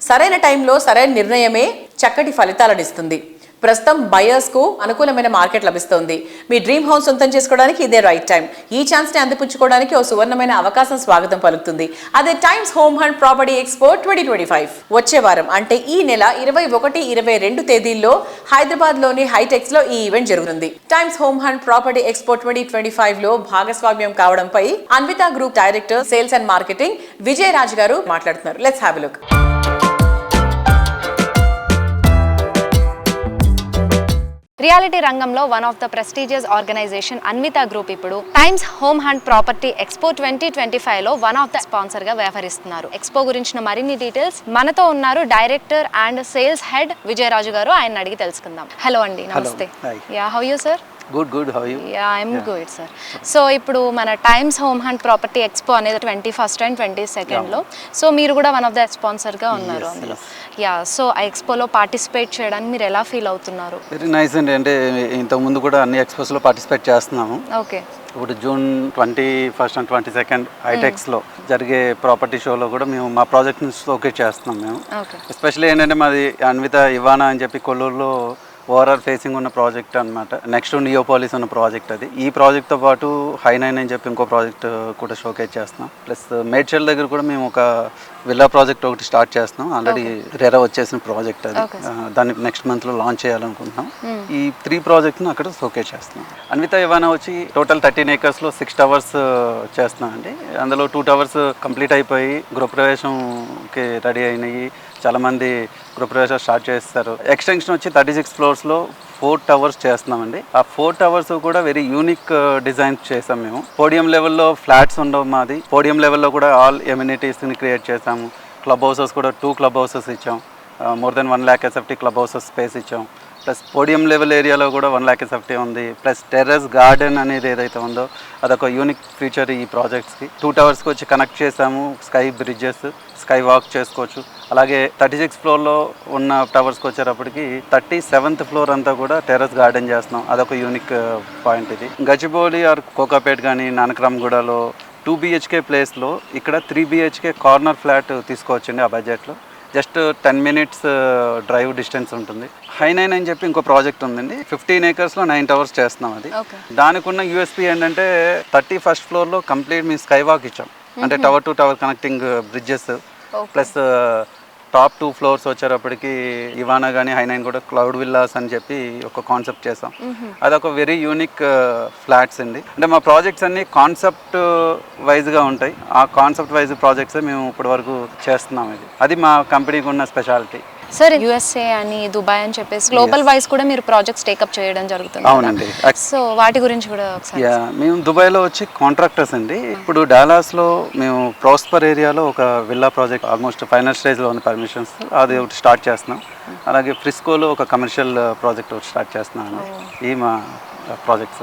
సరైన టైంలో సరైన నిర్ణయమే చక్కటి ఫలితాలను ఇస్తుంది. ప్రస్తుతం బయర్స్ కు అనుకూలమైన మార్కెట్ లభిస్తోంది. మీ డ్రీమ్ హౌస్ సొంతం చేసుకోవడానికి ఇదే రైట్ టైం. ఈ ఛాన్స్ ని అందిపుచ్చుకోవడానికి ఓ సువర్ణమైన అవకాశం స్వాగతం పలుకుతుంది. అదే times Home and Property Expo 2025 వచ్చే వారం అంటే ఈ నెల 21, 22 తేదీల్లో హైదరాబాద్ లోని హైటెక్స్ లో ఈ ఈవెంట్ జరుగుతుంది. Times Home and Property Expo 2025 లో భాగస్వామ్యం కావడంపై Anvita group director sales and marketing Vijay Raj గారు మాట్లాడుతున్నారు. Let's have a look. Reality రంగంలో one of the prestigious organization Anvita group ఇప్పుడు Times Home and Property Expo 2025 లో వన్ ఆఫ్ ద స్పాన్సర్ గా వ్యవహరిస్తున్నారు. ఎక్స్పో గురించిన మరిన్ని డీటెయిల్స్ మనతో ఉన్నారు director and sales head Vijayaraju గారు. ఆయన అడిగి తెలుసుకుందాం. హలో అండి, నమస్తే. Yeah, how you sir? Good. How are you? Yeah, I'm good, sir. So, ఇప్పుడు మన times Home and Property expo అనేది 21st and 22nd లో. సో మీరు కూడా వన్ ఆఫ్ ద స్పాన్సర్ గా ఉన్నారు అందులో. యా, సో ఆ ఎక్స్పోలో పార్టిసిపేట్ చేయడానికి మీరు ఎలా ఫీల్ అవుతున్నారు? వెరీ నైస్ అండి. అంటే ఇంతకు ముందు కూడా అన్ని ఎక్స్పోస్లో పార్టిసిపేట్ చేస్తున్నాము. ఓకే. ఇప్పుడు జూన్ 21st and 22nd హైటెక్స్లో జరిగే ప్రాపర్టీ షోలో కూడా మేము మా ప్రాజెక్ట్ని షోకేస్ చేస్తున్నాం మేము. ఎస్పెషల్లీ ఏంటంటే మాది అన్విత ఇవానా అని చెప్పి కొల్లూరులో ఓఆర్ఆర్ ఫేసింగ్ ఉన్న ప్రాజెక్ట్ అనమాట. నెక్స్ట్ నియోపాలిస్ ఉన్న ప్రాజెక్ట్ అది. ఈ ప్రాజెక్ట్తో పాటు హై9 అని చెప్పి ఇంకో ప్రాజెక్ట్ కూడా షోకేస్ చేస్తున్నాం. ప్లస్ మేడ్చల్ దగ్గర కూడా మేము ఒక విల్లా ప్రాజెక్ట్ ఒకటి స్టార్ట్ చేస్తున్నాం. ఆల్రెడీ రెరా వచ్చేసిన ప్రాజెక్ట్ అది. దాన్ని నెక్స్ట్ మంత్లో లాంచ్ చేయాలనుకుంటున్నాం. ఈ 3 ప్రాజెక్ట్ను అక్కడ షోకేస్ చేస్తున్నాం. అన్విత ఇవానా వచ్చి టోటల్ 13 acresలో 6 towers చేస్తున్నాం అండి. అందులో 2 towers కంప్లీట్ అయిపోయి గృహప్రవేశంకి రెడీ అయినాయి. చాలామంది గృహప్రవేశాలు స్టార్ట్ చేస్తారు. ఎక్స్టెన్షన్ వచ్చి 36 floors 4 towers చేస్తున్నామండి. ఆ 4 towers కూడా వెరీ యూనిక్ డిజైన్ చేసాం మేము. పోడియం లెవెల్లో ఫ్లాట్స్ ఉండవు మాది. పోడియం లెవెల్లో కూడా ఆల్ ఎమ్యూనిటీస్ని క్రియేట్ చేసాము. క్లబ్ హౌసెస్ కూడా 2 club houses ఇచ్చాం. More than 1 lakh SFT club houses space ఇచ్చాం. ప్లస్ పోడియం లెవెల్ ఏరియాలో కూడా 1 lakh SFT ఉంది. ప్లస్ టెర్రస్ గార్డెన్ అనేది ఏదైతే ఉందో అదొక యూనిక్ ఫీచర్ ఈ ప్రాజెక్ట్స్కి. 2 towersకి వచ్చి కనెక్ట్ చేసాము. స్కై బ్రిడ్జెస్, స్కై వాక్ చేసుకోవచ్చు. అలాగే 36 floorలో ఉన్న టవర్స్కి వచ్చేటప్పటికి 37th floor అంతా కూడా టెర్రస్ గార్డెన్ చేస్తున్నాం. అదొక యూనిక్ పాయింట్ ఇది. గచ్చిబౌలి ఆర్ కోకాపేట్ కానీ నానక్రామ్గూడలో 2 BHK ప్లేస్లో ఇక్కడ 3 BHK కార్నర్ ఫ్లాట్ తీసుకోవచ్చండి. ఆ బడ్జెట్లో జస్ట్ 10 minutes డ్రైవ్ డిస్టెన్స్ ఉంటుంది. హై9 అని చెప్పి ఇంకో ప్రాజెక్ట్ ఉందండి. 15 acresలో 9 towers చేస్తున్నాం. అది దానికి ఉన్న యూఎస్పీ ఏంటంటే 31st floorలో కంప్లీట్ మేము స్కై వాక్ ఇచ్చాం. అంటే tower to tower connecting bridges plus top 2 floors వచ్చేటప్పటికి ఇవానా కానీ హై9 కూడా క్లౌడ్ విల్లాస్ అని చెప్పి ఒక కాన్సెప్ట్ చేసాం. అదొక వెరీ యూనిక్ ఫ్లాట్స్ అండి. అంటే మా ప్రాజెక్ట్స్ అన్ని కాన్సెప్ట్ వైజ్గా ఉంటాయి. ఆ కాన్సెప్ట్ వైజ్ ప్రాజెక్ట్స్ మేము ఇప్పటి వరకు చేస్తున్నాం. అది మా కంపెనీకి ఉన్న స్పెషాలిటీ. సార్, యుఎస్ఏ అని దుబాయ్ అని చెప్పేసి గ్లోబల్ వైజ్ కూడా మీరు ప్రాజెక్ట్స్ టేకప్ చేయడం జరుగుతుంది. అవునండి. సో వాటి గురించి కూడా ఒకసారి. మేము దుబాయ్లో వచ్చి కాంట్రాక్టర్స్ అండి. ఇప్పుడు డాలాస్లో మేము ప్రాస్పర్ ఏరియాలో ఒక విల్లా ప్రాజెక్ట్ ఆల్మోస్ట్ ఫైనల్ స్టేజ్లో ఉన్న పర్మిషన్స్ అది ఒకటి స్టార్ట్ చేస్తున్నాం. అలాగే ఫ్రిస్కోలో ఒక కమర్షియల్ ప్రాజెక్ట్ ఒకటి స్టార్ట్ చేస్తున్నాం. ఈ మా ప్రాజెక్ట్స్.